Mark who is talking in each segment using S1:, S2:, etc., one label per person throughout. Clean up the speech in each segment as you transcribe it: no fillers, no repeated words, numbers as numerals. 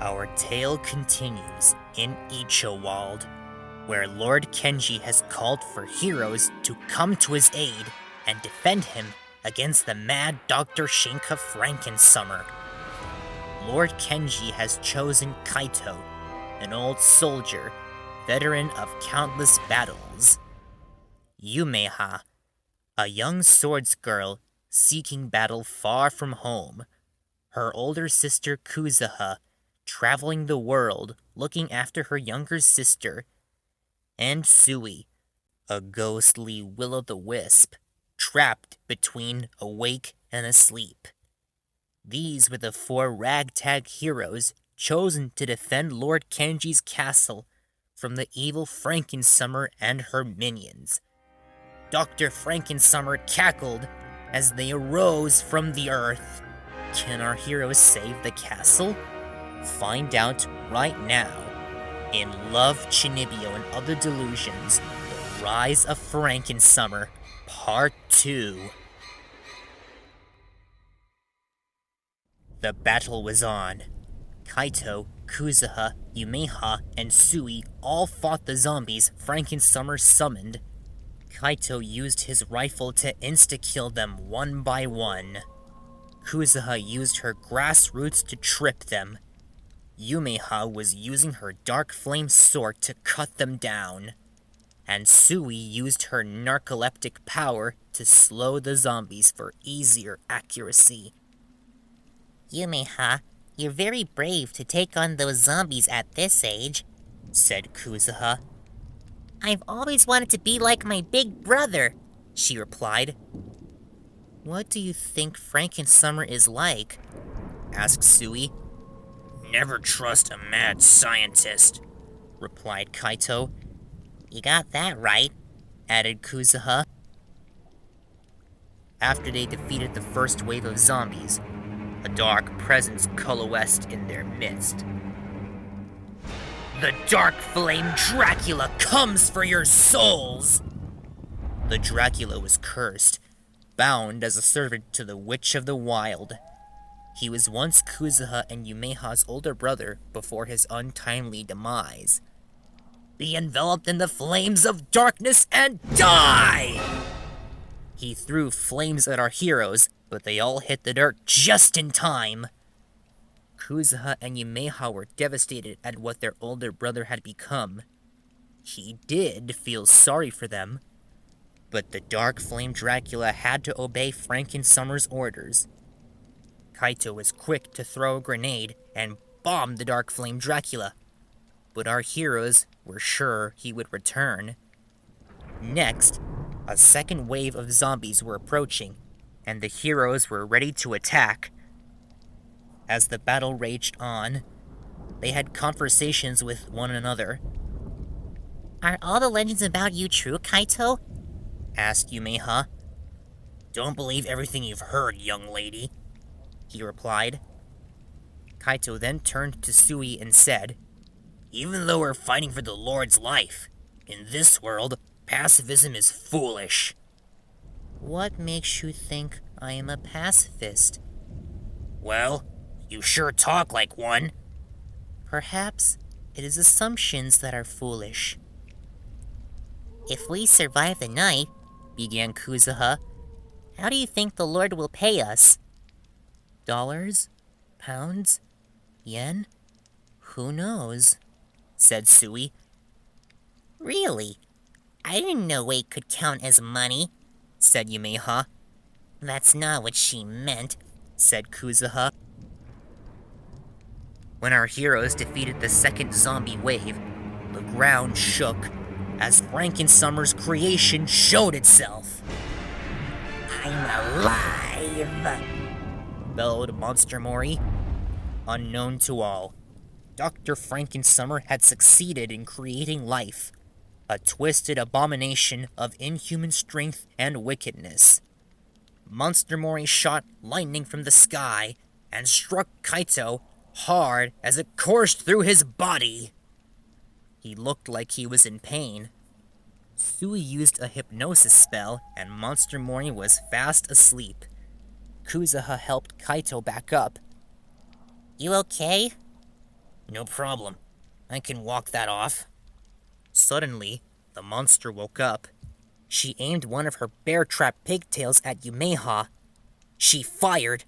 S1: Our tale continues in Ichowald, where Lord Kenji has called for heroes to come to his aid and defend him against the mad Dr. Shinka FrankenSummer. Lord Kenji has chosen Kaito, an old soldier, veteran of countless battles. Yumeha, a young swords girl seeking battle far from home. Her older sister Kuzuha, traveling the world looking after her younger sister. And Sui, a ghostly will-o'-the-wisp, trapped between awake and asleep. These were the 4 ragtag heroes chosen to defend Lord Kenji's castle from the evil FrankenSummer and her minions. Dr. FrankenSummer cackled as they arose from the earth. Can our heroes save the castle? Find out right now in Love, Chunibyo, and Other Delusions, The Rise of FrankenSummer, Part 2. The battle was on. Kaito, Kuzuha, Yumeha, and Sui all fought the zombies FrankenSummer summoned. Kaito used his rifle to insta-kill them one by one. Kuzuha used her grass roots to trip them. Yumeha was using her dark flame sword to cut them down. And Sui used her narcoleptic power to slow the zombies for easier accuracy.
S2: Yumeha, you're very brave to take on those zombies at this age,
S1: said Kuzuha.
S2: I've always wanted to be like my big brother,
S1: she replied. What do you think FrankenSummer is like? Asked Sui. Never trust a mad scientist, replied Kaito.
S2: You got that right,
S1: added Kuzuha. After they defeated the first wave of zombies, a dark presence coalesced in their midst. The Dark Flame Dracula comes for your souls! The Dracula was cursed, bound as a servant to the Witch of the Wild. He was once Kuzuha and Yumeha's older brother before his untimely demise. Be enveloped in the flames of darkness and die! He threw flames at our heroes, but they all hit the dirt just in time. Kuzuha and Yumeha were devastated at what their older brother had become. He did feel sorry for them, but the Dark Flame Dracula had to obey FrankenSummer's orders. Kaito was quick to throw a grenade and bomb the Dark Flame Dracula, but our heroes were sure he would return. Next, a second wave of zombies were approaching, and the heroes were ready to attack. As the battle raged on, they had conversations with one another.
S2: Are all the legends about you true, Kaito?
S1: Asked Yumeha. Don't believe everything you've heard, young lady, he replied. Kaito then turned to Sui and said, Even though we're fighting for the Lord's life, in this world, pacifism is foolish. What makes you think I am a pacifist? Well, you sure talk like one. Perhaps it is assumptions that are foolish.
S2: If we survive the night,
S1: began Kuzuha,
S2: how do you think the Lord will pay us?
S1: Dollars? Pounds? Yen? Who knows? Said Sui.
S2: Really? I didn't know weight could count as money,
S1: said Yumeha.
S2: That's not what she meant,
S1: said Kuzuha. When our heroes defeated the second zombie wave, the ground shook as FrankenSummer's creation showed itself.
S2: I'm alive,
S1: bellowed Monster Mori. Unknown to all, Dr. FrankenSummer had succeeded in creating life, a twisted abomination of inhuman strength and wickedness. Monster Mori shot lightning from the sky and struck Kaito hard as it coursed through his body. He looked like he was in pain. Sui used a hypnosis spell and Monster Mori was fast asleep. Kuzuha helped Kaito back up.
S2: You okay?
S1: No problem. I can walk that off. Suddenly, the monster woke up. She aimed one of her bear-trap pigtails at Yumeha. She fired.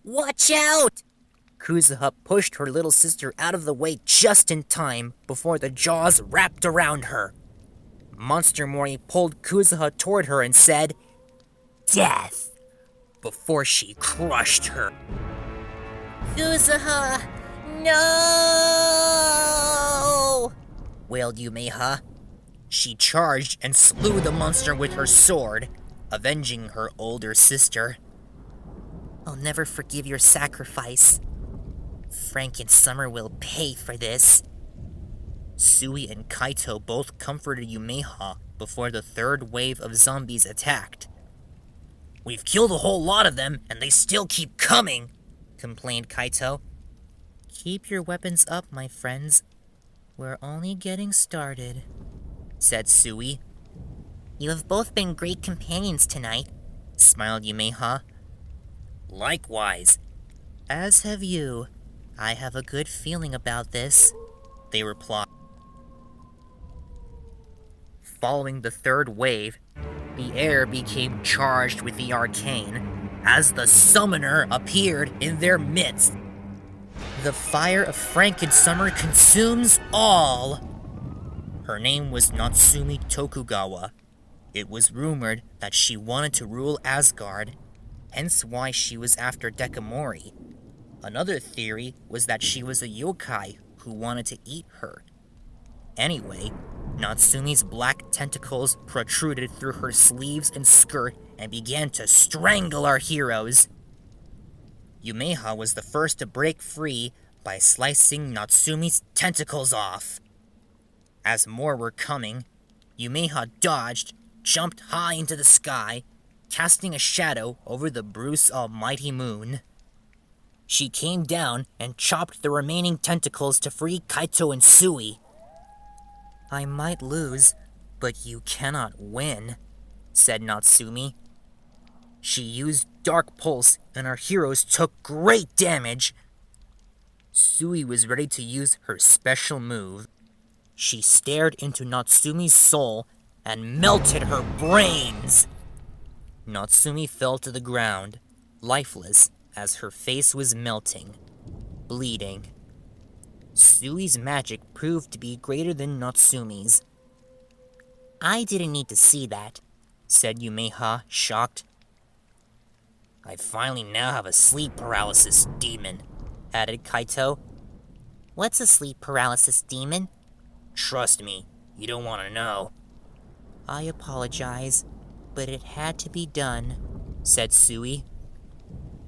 S2: Watch out!
S1: Kuzuha pushed her little sister out of the way just in time before the jaws wrapped around her. Monster Mori pulled Kuzuha toward her and said, "Death!" before she crushed her.
S2: Kuzuha! No!
S1: Wailed Yumeha. She charged and slew the monster with her sword, avenging her older sister.
S2: I'll never forgive your sacrifice. FrankenSummer will pay for this.
S1: Sui and Kaito both comforted Yumeha before the third wave of zombies attacked. "We've killed a whole lot of them, and they still keep coming," complained Kaito.
S2: Keep your weapons up, my friends. We're only getting started,
S1: said Sui.
S2: You have both been great companions tonight,
S1: smiled Yumeha. Likewise.
S2: As have you. I have a good feeling about this,
S1: they replied. Following the third wave, the air became charged with the arcane as the summoner appeared in their midst. The fire of FrankenSummer consumes all. Her name was Natsumi Tokugawa. It was rumored that she wanted to rule Asgard, hence why she was after Dekamori. Another theory was that she was a yokai who wanted to eat her. Anyway, Natsumi's black tentacles protruded through her sleeves and skirt and began to strangle our heroes. Yumeha was the first to break free by slicing Natsumi's tentacles off. As more were coming, Yumeha dodged, jumped high into the sky, casting a shadow over the Bruce Almighty Moon. She came down and chopped the remaining tentacles to free Kaito and Sui. I might lose, but you cannot win, said Natsumi. She used Dark Pulse, and our heroes took great damage. Sui was ready to use her special move. She stared into Natsumi's soul and melted her brains. Natsumi fell to the ground, lifeless, as her face was melting, bleeding. Sui's magic proved to be greater than Natsumi's. I didn't need to see that, said Yumeha, shocked. I finally now have a sleep paralysis demon, added Kaito. What's a sleep paralysis demon? Trust me, you don't want to know. I apologize, but it had to be done, said Sui.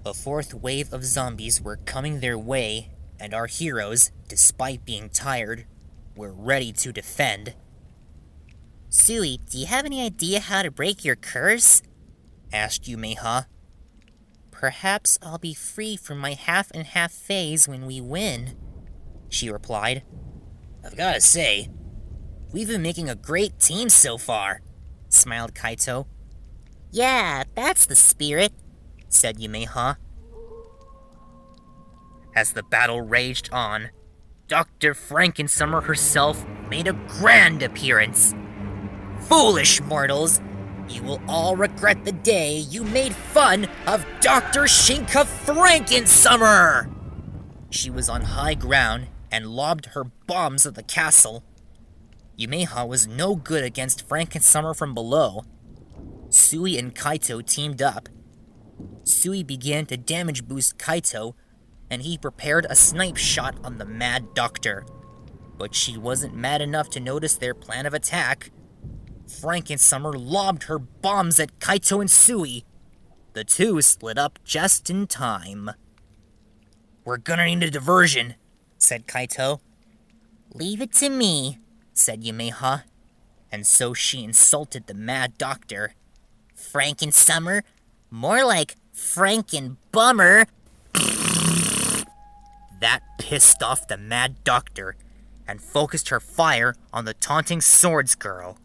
S1: A fourth wave of zombies were coming their way, and our heroes, despite being tired, were ready to defend. Sui, do you have any idea how to break your curse? Asked Yumeha. Perhaps I'll be free from my half-and-half phase when we win, she replied. I've gotta say, we've been making a great team so far, smiled Kaito. Yeah, that's the spirit, said Yumeha. As the battle raged on, Dr. FrankenSummer herself made a grand appearance. Foolish mortals, you will all regret the day you made fun of Dr. Shinka FrankenSummer! She was on high ground and lobbed her bombs at the castle. Yumeha was no good against FrankenSummer from below. Sui and Kaito teamed up. Sui began to damage boost Kaito, and he prepared a snipe shot on the Mad Doctor. But she wasn't mad enough to notice their plan of attack. FrankenSummer lobbed her bombs at Kaito and Sui. The two split up just in time. We're gonna need a diversion, said Kaito. Leave it to me, said Yumeha. And so she insulted the Mad Doctor. FrankenSummer? More like FrankenBummer. That pissed off the Mad Doctor and focused her fire on the taunting swords girl.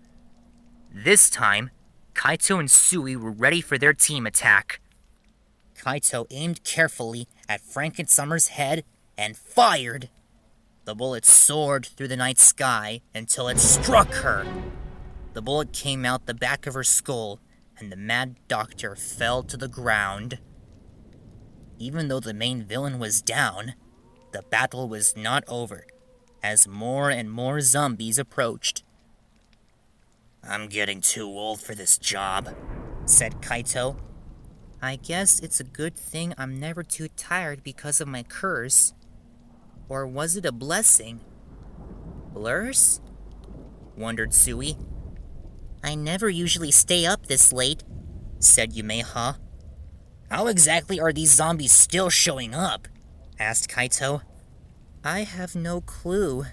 S1: This time, Kaito and Sui were ready for their team attack. Kaito aimed carefully at FrankenSummer's head and fired. The bullet soared through the night sky until it struck her. The bullet came out the back of her skull, and the mad doctor fell to the ground. Even though the main villain was down, the battle was not over, as more and more zombies approached. "I'm getting too old for this job," said Kaito.
S2: I guess it's a good thing I'm never too tired because of my curse. Or was it a blessing?
S1: "Blurs?" wondered Sui.
S2: I never usually stay up this late,
S1: said Yumeha. "How exactly are these zombies still showing up?" asked Kaito.
S2: I have no clue,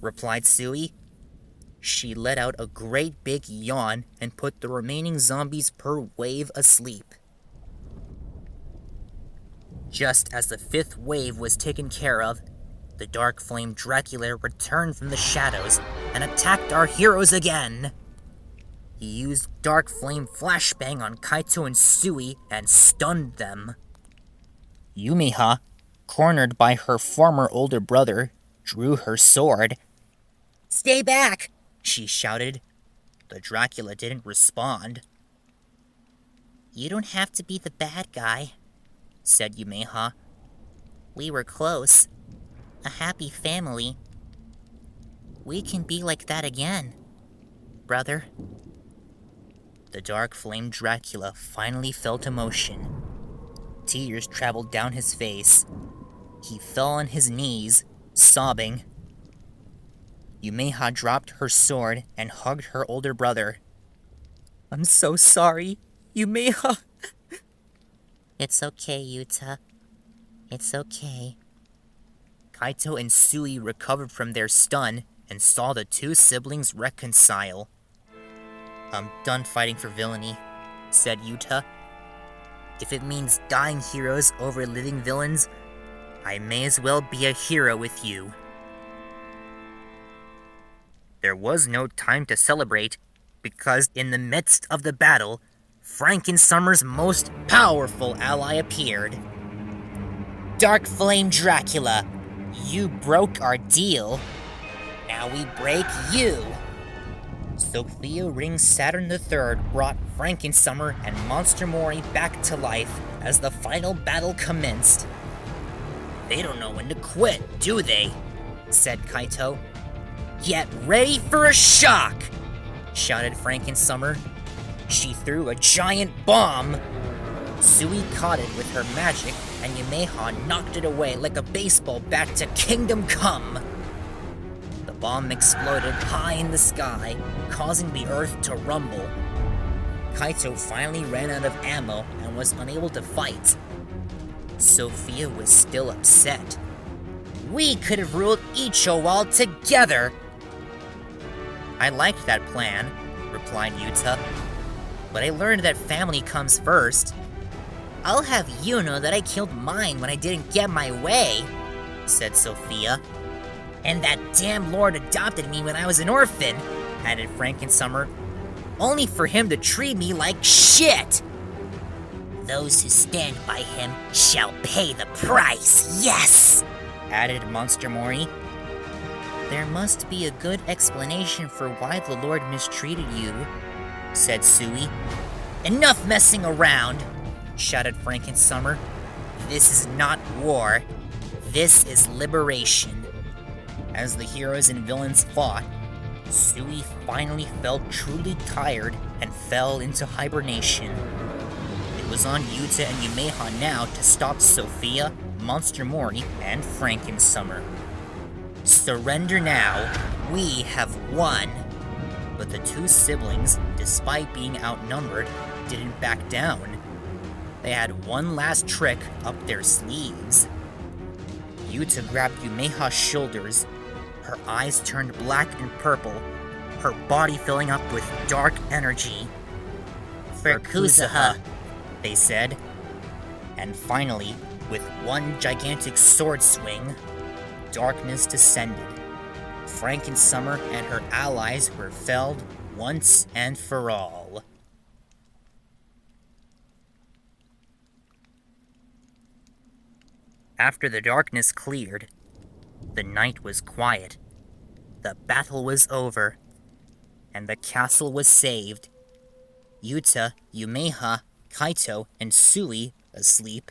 S1: replied Sui. She let out a great big yawn and put the remaining zombies per wave asleep. Just as the 5th wave was taken care of, the Dark Flame Dracula returned from the shadows and attacked our heroes again. He used Dark Flame Flashbang on Kaito and Sui and stunned them. Yumeha, cornered by her former older brother, drew her sword.
S2: Stay back,
S1: she shouted. The Dracula didn't respond.
S2: You don't have to be the bad guy,
S1: said Yumeha.
S2: We were close. A happy family. We can be like that again, brother.
S1: The Dark Flame Dracula finally felt emotion. Tears traveled down his face. He fell on his knees, sobbing. Yumeha dropped her sword and hugged her older brother. "I'm so sorry, Yumeha."
S2: It's okay, Yuta. It's okay.
S1: Kaito and Sui recovered from their stun and saw the two siblings reconcile. "I'm done fighting for villainy," said Yuta. "If it means dying heroes over living villains, I may as well be a hero with you." There was no time to celebrate, because in the midst of the battle, FrankenSummer's most powerful ally appeared. "Dark Flame Dracula, you broke our deal. Now we break you." Sophia Ring Saturn III brought FrankenSummer and Monster Mori back to life as the final battle commenced. "They don't know when to quit, do they?" said Kaito. "Get ready for a shock!" shouted FrankenSummer. She threw a giant bomb. Sui caught it with her magic, and Yumeha knocked it away like a baseball bat to Kingdom Come. The bomb exploded high in the sky, causing the earth to rumble. Kaito finally ran out of ammo and was unable to fight. Sophia was still upset. "We could have ruled Ichowal together!" "I liked that plan," replied Yuta. "But I learned that family comes first."
S2: "I'll have you know that I killed mine when I didn't get my way,"
S1: said Sophia.
S2: "And that damn lord adopted me when I was an orphan,"
S1: added FrankenSummer.
S2: "only for him to treat me like shit." "Those who stand by him shall pay the price, yes!"
S1: added Monster Mori.
S2: "There must be a good explanation for why the Lord mistreated you,"
S1: said Sui.
S2: "Enough messing around!"
S1: shouted FrankenSummer. "This is not war. This is liberation." As the heroes and villains fought, Sui finally felt truly tired and fell into hibernation. It was on Yuta and Yumeha now to stop Sophia, Monster Mori, and FrankenSummer. "Surrender now. We have won." But the two siblings, despite being outnumbered, didn't back down. They had one last trick up their sleeves. Yuta grabbed Yumeha's shoulders. Her eyes turned black and purple, her body filling up with dark energy.
S2: "For Kuzuha,"
S1: they said. And finally, with one gigantic sword swing, darkness descended. FrankenSummer and her allies were felled once and for all. After the darkness cleared, The night was quiet. The battle was over, and the castle was saved. Yuta, Yumeha, Kaito, and Sui, asleep,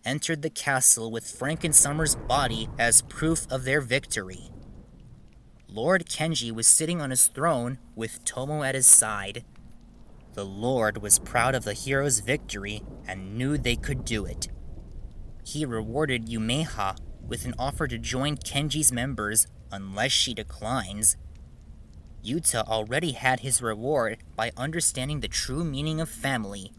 S1: entered the castle with FrankenSummer's body as proof of their victory. Lord Kenji was sitting on his throne with Tomo at his side. The Lord was proud of the hero's victory and knew they could do it. He rewarded Yumeha with an offer to join Kenji's members unless she declines. Yuta already had his reward by understanding the true meaning of family.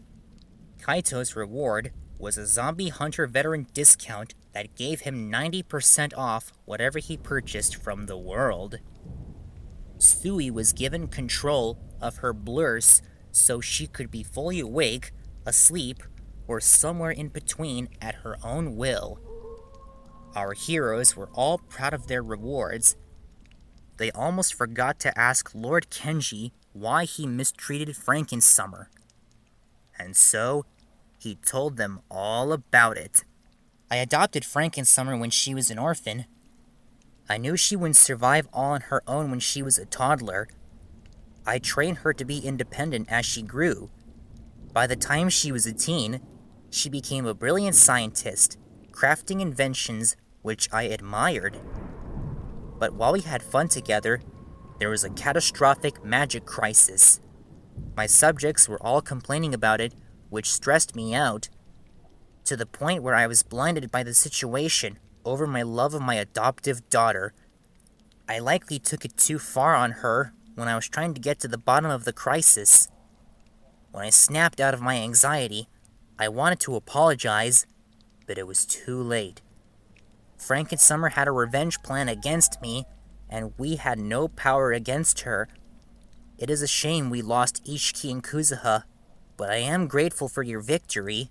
S1: Kaito's reward was a zombie hunter veteran discount that gave him 90% off whatever he purchased from the world. Sui was given control of her blurs so she could be fully awake, asleep, or somewhere in between at her own will. Our heroes were all proud of their rewards. They almost forgot to ask Lord Kenji why he mistreated FrankenSummer. And so, he told them all about it. I adopted FrankenSummer when she was an orphan. I knew she wouldn't survive all on her own when she was a toddler. I trained her to be independent as she grew. By the time she was a teen, she became a brilliant scientist, crafting inventions which I admired. But while we had fun together, there was a catastrophic magic crisis. My subjects were all complaining about it, which stressed me out, to the point where I was blinded by the situation over my love of my adoptive daughter. I likely took it too far on her when I was trying to get to the bottom of the crisis. When I snapped out of my anxiety, I wanted to apologize, but it was too late. FrankenSummer had a revenge plan against me, and we had no power against her. It is a shame we lost Ishiki and Kuzuha, but I am grateful for your victory.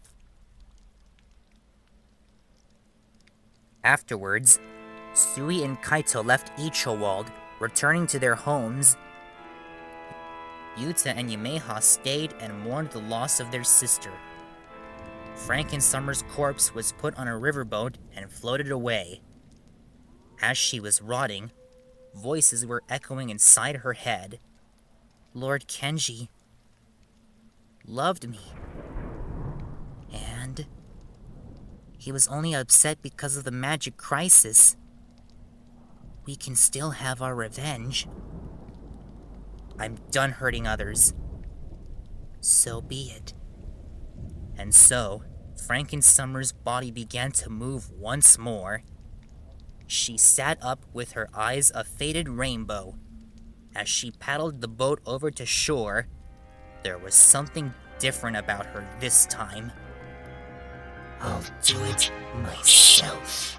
S1: Afterwards, Sui and Kaito left Ichowald, returning to their homes. Yuta and Yumeha stayed and mourned the loss of their sister. FrankenSummer's corpse was put on a riverboat and floated away. As she was rotting, voices were echoing inside her head. Lord Kenji loved me. And he was only upset because of the magic crisis. We can still have our revenge. I'm done hurting others. So be it. And so, FrankenSummer's body began to move once more. She sat up with her eyes a faded rainbow. As she paddled the boat over to shore, there was something different about her this time.
S2: I'll do it myself.